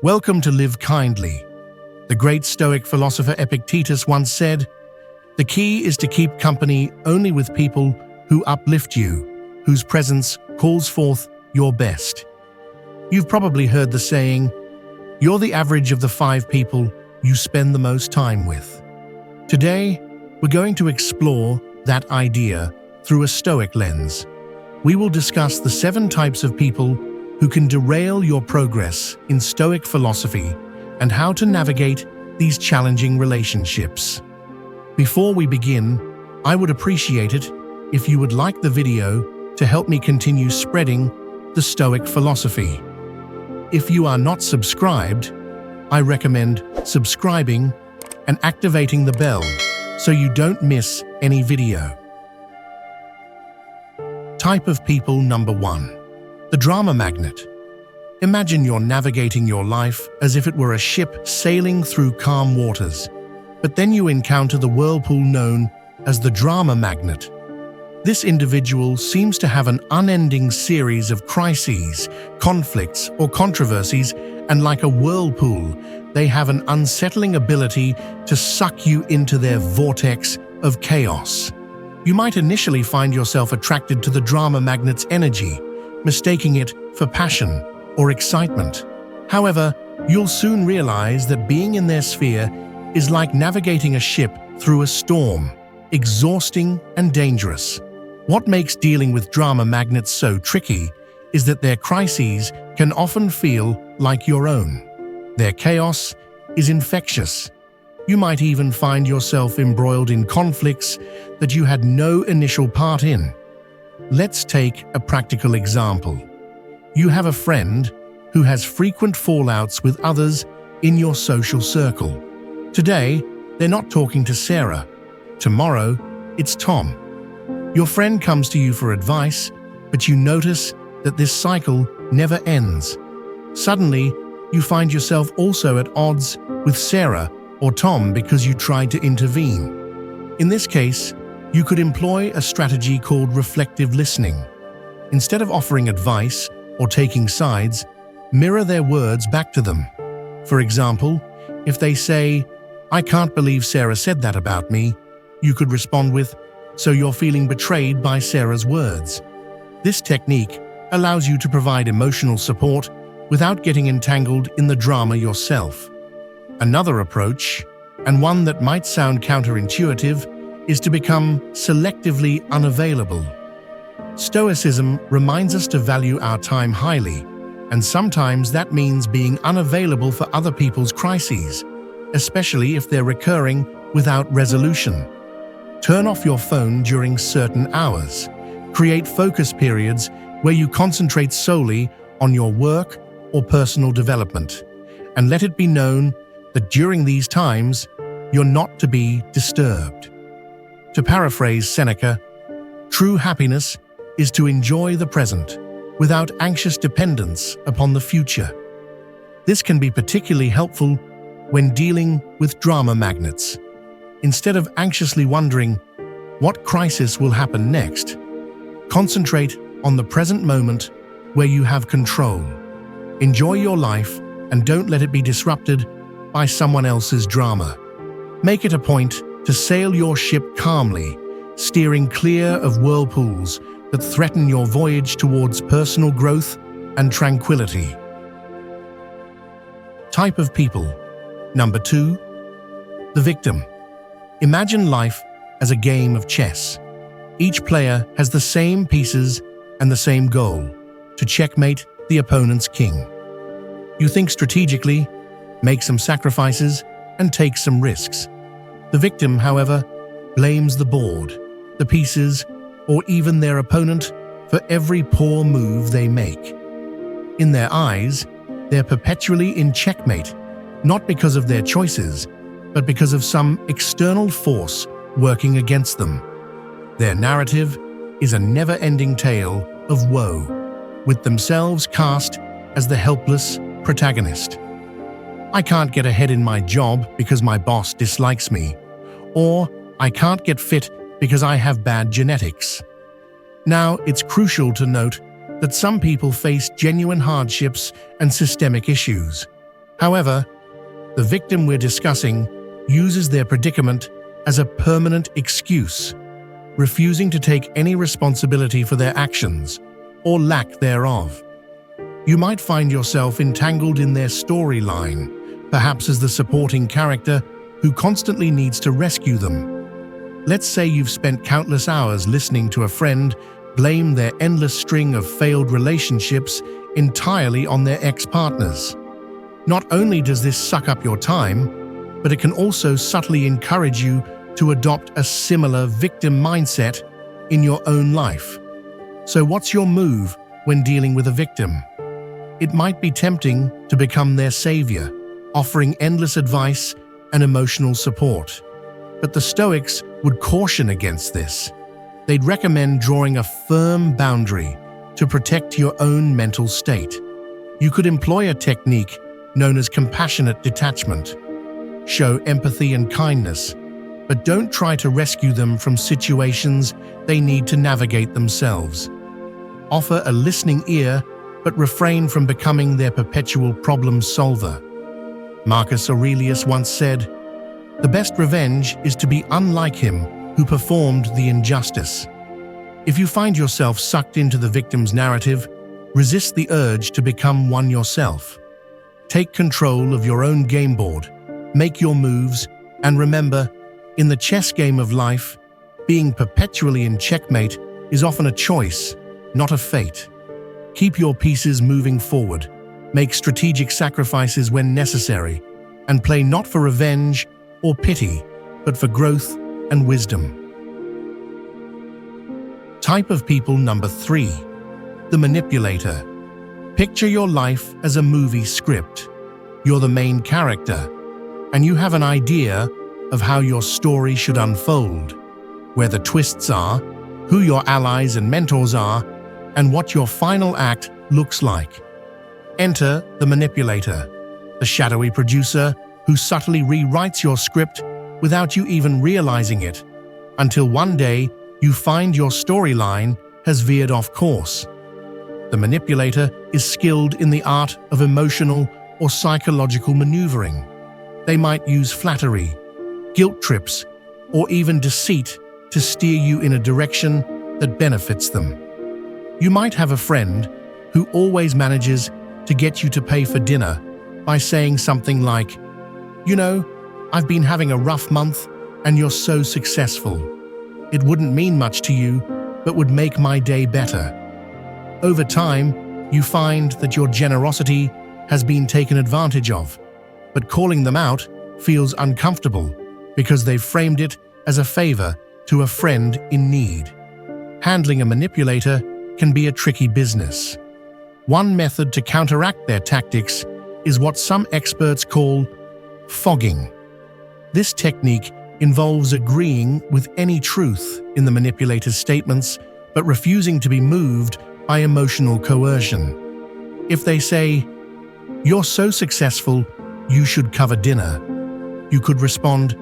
Welcome to Live Kindly. The great Stoic philosopher Epictetus once said, "The key is to keep company only with people who uplift you, whose presence calls forth your best." You've probably heard the saying, "You're the average of the 5 people you spend the most time with." Today, we're going to explore that idea through a Stoic lens. We will discuss the 7 types of people who can derail your progress in Stoic philosophy and how to navigate these challenging relationships. Before we begin, I would appreciate it if you would like the video to help me continue spreading the Stoic philosophy. If you are not subscribed, I recommend subscribing and activating the bell so you don't miss any video. Type of people number 1. The drama magnet. Imagine you're navigating your life as if it were a ship sailing through calm waters, but then you encounter the whirlpool known as the drama magnet. This individual seems to have an unending series of crises, conflicts, or controversies, and like a whirlpool, they have an unsettling ability to suck you into their vortex of chaos. You might initially find yourself attracted to the drama magnet's energy, mistaking it for passion or excitement. However, you'll soon realize that being in their sphere is like navigating a ship through a storm, exhausting and dangerous. What makes dealing with drama magnets so tricky is that their crises can often feel like your own. Their chaos is infectious. You might even find yourself embroiled in conflicts that you had no initial part in. Let's take a practical example. You have a friend who has frequent fallouts with others in your social circle. Today, they're not talking to Sarah. Tomorrow, it's Tom. Your friend comes to you for advice, but you notice that this cycle never ends. Suddenly, you find yourself also at odds with Sarah or Tom because you tried to intervene. In this case, you could employ a strategy called reflective listening. Instead of offering advice or taking sides, mirror their words back to them. For example, if they say, "I can't believe Sarah said that about me," you could respond with, "So you're feeling betrayed by Sarah's words." This technique allows you to provide emotional support without getting entangled in the drama yourself. Another approach, and one that might sound counterintuitive, is to become selectively unavailable. Stoicism reminds us to value our time highly, and sometimes that means being unavailable for other people's crises, especially if they're recurring without resolution. Turn off your phone during certain hours. Create focus periods where you concentrate solely on your work or personal development, and let it be known that during these times, you're not to be disturbed. To paraphrase Seneca, true happiness is to enjoy the present without anxious dependence upon the future. This can be particularly helpful when dealing with drama magnets. Instead of anxiously wondering what crisis will happen next, concentrate on the present moment where you have control. Enjoy your life and don't let it be disrupted by someone else's drama. Make it a point to sail your ship calmly, steering clear of whirlpools that threaten your voyage towards personal growth and tranquility. Type of people. Number 2. The victim. Imagine life as a game of chess. Each player has the same pieces and the same goal: to checkmate the opponent's king. You think strategically, make some sacrifices, and take some risks. The victim, however, blames the board, the pieces, or even their opponent for every poor move they make. In their eyes, they're perpetually in checkmate, not because of their choices, but because of some external force working against them. Their narrative is a never-ending tale of woe, with themselves cast as the helpless protagonist. "I can't get ahead in my job because my boss dislikes me," or "I can't get fit because I have bad genetics." Now, it's crucial to note that some people face genuine hardships and systemic issues. However, the victim we're discussing uses their predicament as a permanent excuse, refusing to take any responsibility for their actions or lack thereof. You might find yourself entangled in their storyline, perhaps as the supporting character who constantly needs to rescue them. Let's say you've spent countless hours listening to a friend blame their endless string of failed relationships entirely on their ex-partners. Not only does this suck up your time, but it can also subtly encourage you to adopt a similar victim mindset in your own life. So what's your move when dealing with a victim? It might be tempting to become their savior, offering endless advice and emotional support. But the Stoics would caution against this. They'd recommend drawing a firm boundary to protect your own mental state. You could employ a technique known as compassionate detachment. Show empathy and kindness, but don't try to rescue them from situations they need to navigate themselves. Offer a listening ear, but refrain from becoming their perpetual problem solver. Marcus Aurelius once said, "The best revenge is to be unlike him who performed the injustice." If you find yourself sucked into the victim's narrative, resist the urge to become one yourself. Take control of your own game board, make your moves, and remember, in the chess game of life, being perpetually in checkmate is often a choice, not a fate. Keep your pieces moving forward, make strategic sacrifices when necessary, and play not for revenge or pity, but for growth and wisdom. Type of people number 3, the manipulator. Picture your life as a movie script. You're the main character, and you have an idea of how your story should unfold, where the twists are, who your allies and mentors are, and what your final act looks like. Enter the manipulator, the shadowy producer who subtly rewrites your script without you even realizing it, until one day you find your storyline has veered off course. The manipulator is skilled in the art of emotional or psychological maneuvering. They might use flattery, guilt trips, or even deceit to steer you in a direction that benefits them. You might have a friend who always manages to get you to pay for dinner by saying something like, "You know, I've been having a rough month and you're so successful. It wouldn't mean much to you, but would make my day better." Over time, you find that your generosity has been taken advantage of, but calling them out feels uncomfortable because they've framed it as a favor to a friend in need. Handling a manipulator can be a tricky business. One method to counteract their tactics is what some experts call fogging. This technique involves agreeing with any truth in the manipulator's statements, but refusing to be moved by emotional coercion. If they say, "You're so successful, you should cover dinner," you could respond,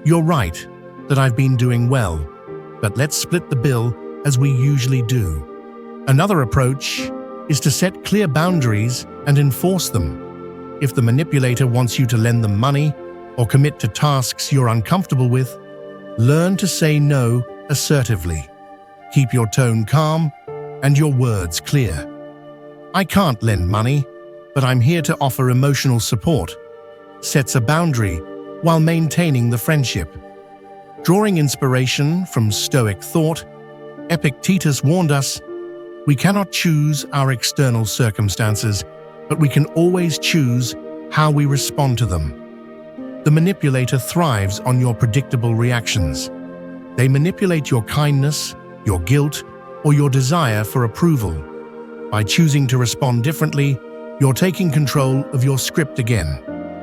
"You're right that I've been doing well, but let's split the bill as we usually do." Another approach is to set clear boundaries and enforce them. If the manipulator wants you to lend them money or commit to tasks you're uncomfortable with, learn to say no assertively. Keep your tone calm and your words clear. "I can't lend money, but I'm here to offer emotional support," sets a boundary while maintaining the friendship. Drawing inspiration from Stoic thought, Epictetus warned us, "We cannot choose our external circumstances, but we can always choose how we respond to them." The manipulator thrives on your predictable reactions. They manipulate your kindness, your guilt, or your desire for approval. By choosing to respond differently, you're taking control of your script again.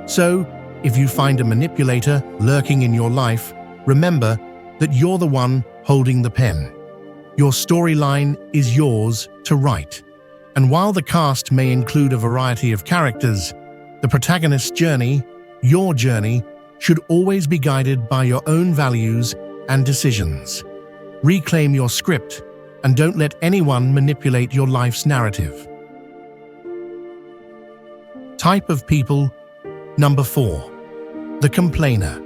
So, if you find a manipulator lurking in your life, remember that you're the one holding the pen. Your storyline is yours to write. And while the cast may include a variety of characters, the protagonist's journey, your journey, should always be guided by your own values and decisions. Reclaim your script and don't let anyone manipulate your life's narrative. Type of people Number 4. The complainer.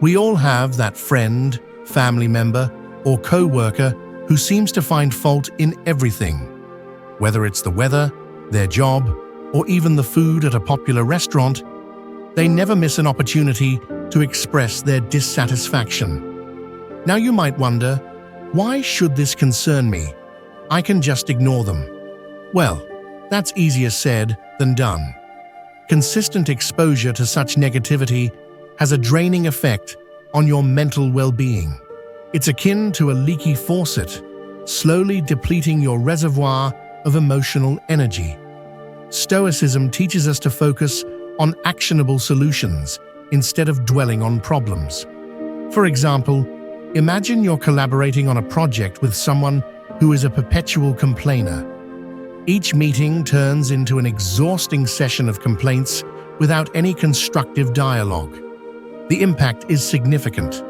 We all have that friend, family member, or co-worker who seems to find fault in everything. Whether it's the weather, their job, or even the food at a popular restaurant, they never miss an opportunity to express their dissatisfaction. Now you might wonder, why should this concern me? I can just ignore them. Well, that's easier said than done. Consistent exposure to such negativity has a draining effect on your mental well-being. It's akin to a leaky faucet, slowly depleting your reservoir of emotional energy. Stoicism teaches us to focus on actionable solutions instead of dwelling on problems. For example, imagine you're collaborating on a project with someone who is a perpetual complainer. Each meeting turns into an exhausting session of complaints without any constructive dialogue. The impact is significant.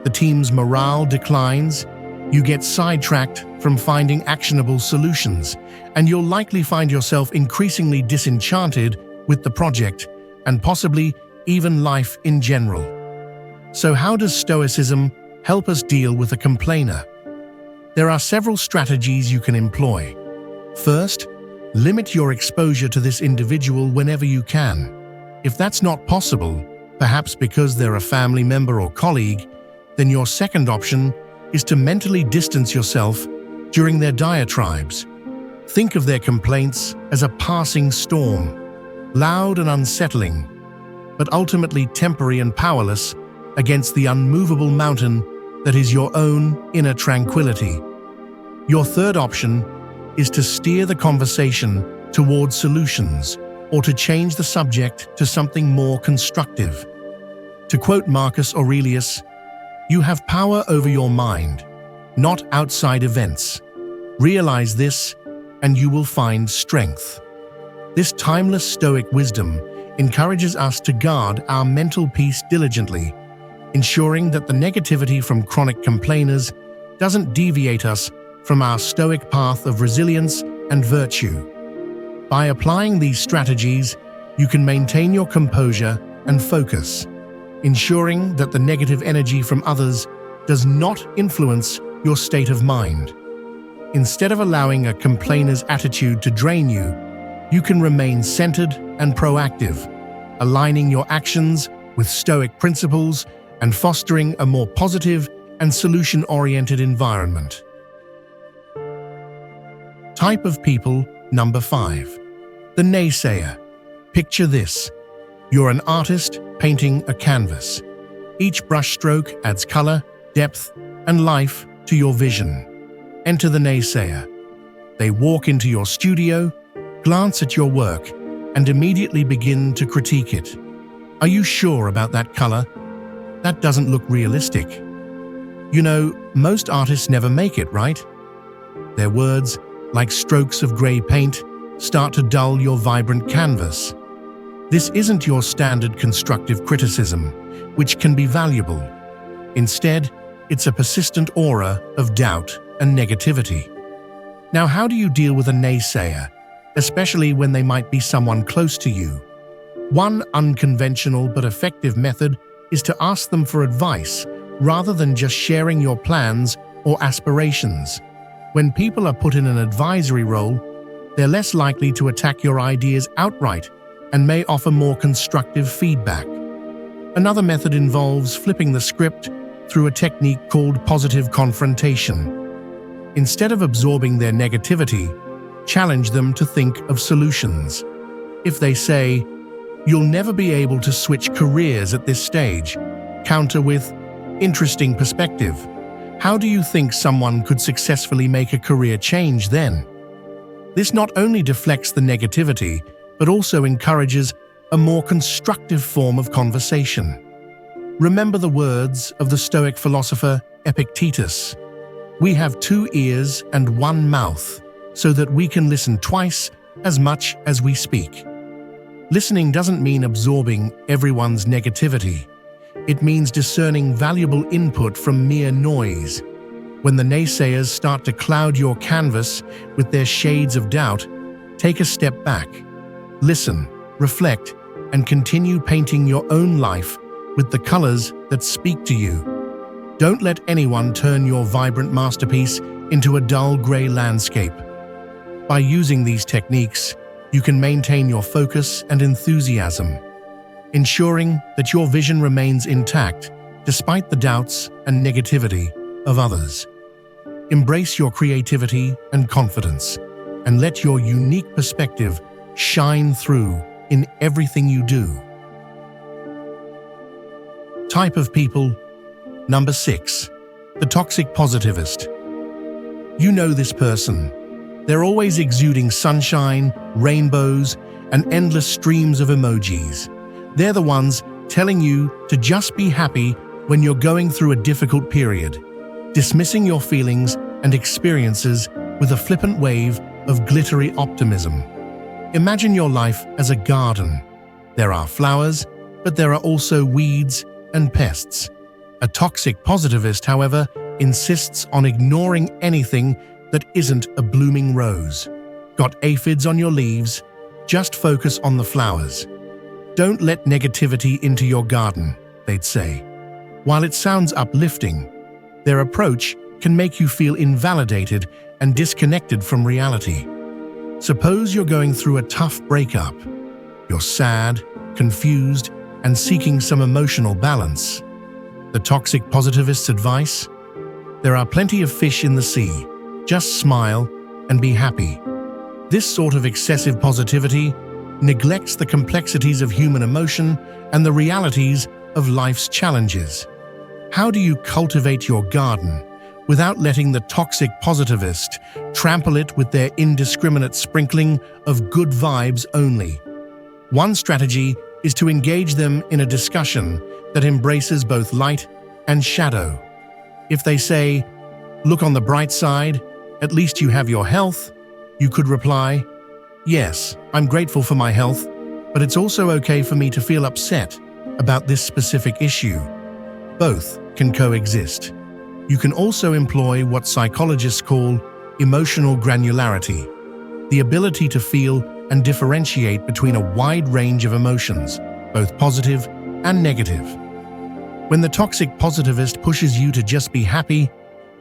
The team's morale declines, you get sidetracked from finding actionable solutions, and you'll likely find yourself increasingly disenchanted with the project and possibly even life in general. So how does Stoicism help us deal with a complainer? There are several strategies you can employ. First, limit your exposure to this individual whenever you can. If that's not possible, perhaps because they're a family member or colleague, then your second option is to mentally distance yourself during their diatribes. Think of their complaints as a passing storm, loud and unsettling, but ultimately temporary and powerless against the unmovable mountain that is your own inner tranquility. Your third option is to steer the conversation towards solutions or to change the subject to something more constructive. To quote Marcus Aurelius, "You have power over your mind, not outside events. Realize this, and you will find strength." This timeless Stoic wisdom encourages us to guard our mental peace diligently, ensuring that the negativity from chronic complainers doesn't deviate us from our Stoic path of resilience and virtue. By applying these strategies, you can maintain your composure and focus, ensuring that the negative energy from others does not influence your state of mind. Instead of allowing a complainer's attitude to drain you, you can remain centered and proactive, aligning your actions with Stoic principles and fostering a more positive and solution-oriented environment. Type of people number 5. The naysayer. Picture this. You're an artist painting a canvas. Each brushstroke adds color, depth, and life to your vision. Enter the naysayer. They walk into your studio, glance at your work, and immediately begin to critique it. Are you sure about that color? That doesn't look realistic. You know, most artists never make it, right? Their words, like strokes of gray paint, start to dull your vibrant canvas. This isn't your standard constructive criticism, which can be valuable. Instead, it's a persistent aura of doubt and negativity. Now, how do you deal with a naysayer, especially when they might be someone close to you? One unconventional but effective method is to ask them for advice rather than just sharing your plans or aspirations. When people are put in an advisory role, they're less likely to attack your ideas outright and may offer more constructive feedback. Another method involves flipping the script through a technique called positive confrontation. Instead of absorbing their negativity, challenge them to think of solutions. If they say, "You'll never be able to switch careers at this stage," counter with, "Interesting perspective. How do you think someone could successfully make a career change then?" This not only deflects the negativity, but also encourages a more constructive form of conversation. Remember the words of the Stoic philosopher Epictetus. "We have 2 ears and 1 mouth, so that we can listen twice as much as we speak." Listening doesn't mean absorbing everyone's negativity. It means discerning valuable input from mere noise. When the naysayers start to cloud your canvas with their shades of doubt, take a step back. Listen, reflect, and continue painting your own life with the colors that speak to you. Don't let anyone turn your vibrant masterpiece into a dull gray landscape. By using these techniques, you can maintain your focus and enthusiasm, ensuring that your vision remains intact despite the doubts and negativity of others. Embrace your creativity and confidence, and let your unique perspective shine through in everything you do. Type of people. Number 6. The toxic positivist. You know this person. They're always exuding sunshine, rainbows, and endless streams of emojis. They're the ones telling you to just be happy when you're going through a difficult period, dismissing your feelings and experiences with a flippant wave of glittery optimism. Imagine your life as a garden. There are flowers, but there are also weeds and pests. A toxic positivist, however, insists on ignoring anything that isn't a blooming rose. Got aphids on your leaves? Just focus on the flowers. Don't let negativity into your garden, they'd say. While it sounds uplifting, their approach can make you feel invalidated and disconnected from reality. Suppose you're going through a tough breakup. You're sad, confused, and seeking some emotional balance. The toxic positivist's advice? There are plenty of fish in the sea. Just smile and be happy. This sort of excessive positivity neglects the complexities of human emotion and the realities of life's challenges. How do you cultivate your garden without letting the toxic positivist trample it with their indiscriminate sprinkling of good vibes only? One strategy is to engage them in a discussion that embraces both light and shadow. If they say, "Look on the bright side, at least you have your health," you could reply, "Yes, I'm grateful for my health, but it's also okay for me to feel upset about this specific issue." Both can coexist. You can also employ what psychologists call emotional granularity, the ability to feel and differentiate between a wide range of emotions, both positive and negative. When the toxic positivist pushes you to just be happy,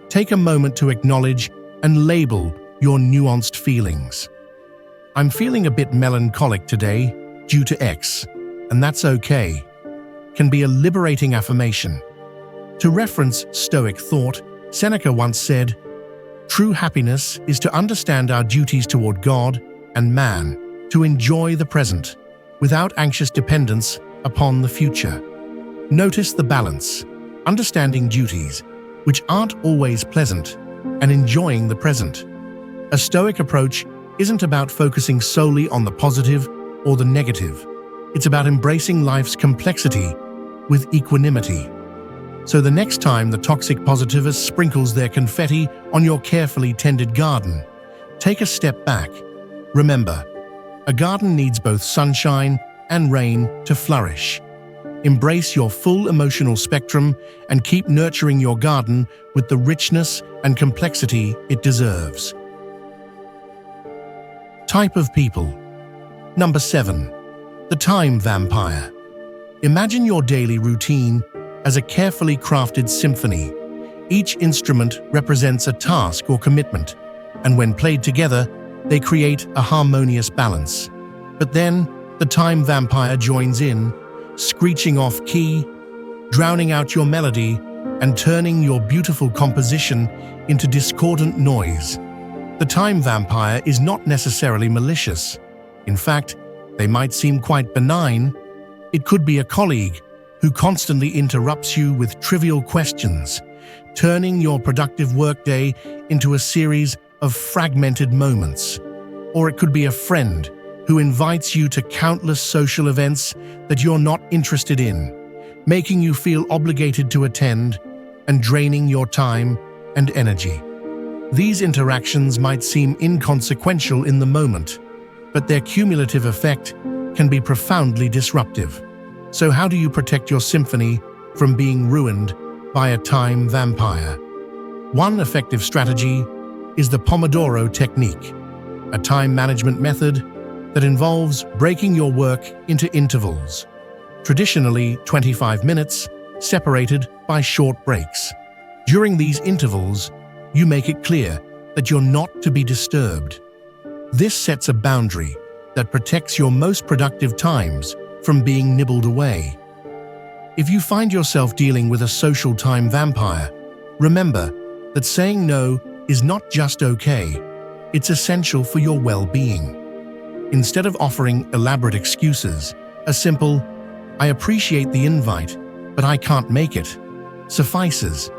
take a moment to acknowledge and label your nuanced feelings. "I'm feeling a bit melancholic today due to X, and that's okay," can be a liberating affirmation. To reference Stoic thought, Seneca once said, "True happiness is to understand our duties toward God and man, to enjoy the present, without anxious dependence upon the future." Notice the balance, understanding duties, which aren't always pleasant, and enjoying the present. A Stoic approach isn't about focusing solely on the positive or the negative. It's about embracing life's complexity with equanimity. So the next time the toxic positivist sprinkles their confetti on your carefully tended garden, take a step back. Remember, a garden needs both sunshine and rain to flourish. Embrace your full emotional spectrum and keep nurturing your garden with the richness and complexity it deserves. Type of people. Number 7. The time vampire. Imagine your daily routine as a carefully crafted symphony. Each instrument represents a task or commitment, and when played together, they create a harmonious balance. But then, the time vampire joins in, screeching off key, drowning out your melody, and turning your beautiful composition into discordant noise. The time vampire is not necessarily malicious. In fact, they might seem quite benign. It could be a colleague who constantly interrupts you with trivial questions, turning your productive workday into a series of fragmented moments. Or it could be a friend who invites you to countless social events that you're not interested in, making you feel obligated to attend and draining your time and energy. These interactions might seem inconsequential in the moment, but their cumulative effect can be profoundly disruptive. So how do you protect your symphony from being ruined by a time vampire? One effective strategy is the Pomodoro technique, a time management method that involves breaking your work into intervals, traditionally 25 minutes, separated by short breaks. During these intervals, you make it clear that you're not to be disturbed. This sets a boundary that protects your most productive times from being nibbled away. If you find yourself dealing with a social time vampire, remember that saying no is not just okay, it's essential for your well-being. Instead of offering elaborate excuses, a simple, "I appreciate the invite, but I can't make it," suffices.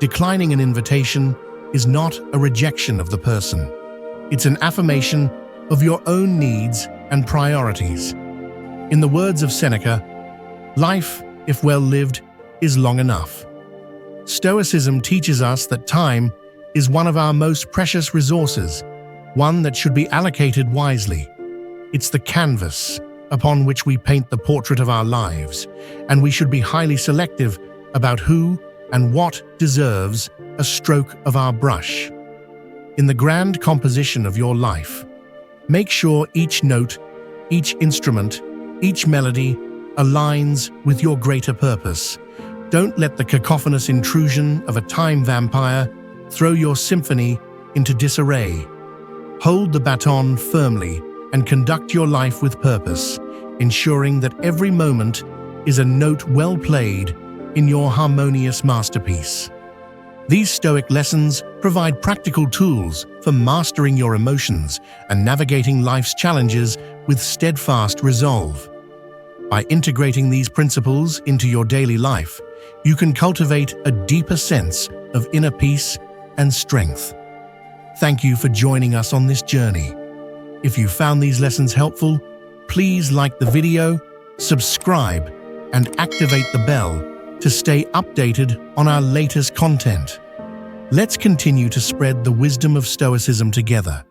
Declining an invitation is not a rejection of the person. It's an affirmation of your own needs and priorities. In the words of Seneca, life, if well lived, is long enough. Stoicism teaches us that time is one of our most precious resources, one that should be allocated wisely. It's the canvas upon which we paint the portrait of our lives, and we should be highly selective about who and what deserves a stroke of our brush. In the grand composition of your life, make sure each note, each instrument, each melody aligns with your greater purpose. Don't let the cacophonous intrusion of a time vampire throw your symphony into disarray. Hold the baton firmly and conduct your life with purpose, ensuring that every moment is a note well played in your harmonious masterpiece. These Stoic lessons provide practical tools for mastering your emotions and navigating life's challenges with steadfast resolve. By integrating these principles into your daily life, you can cultivate a deeper sense of inner peace and strength. Thank you for joining us on this journey. If you found these lessons helpful, please like the video, subscribe, and activate the bell to stay updated on our latest content. Let's continue to spread the wisdom of Stoicism together.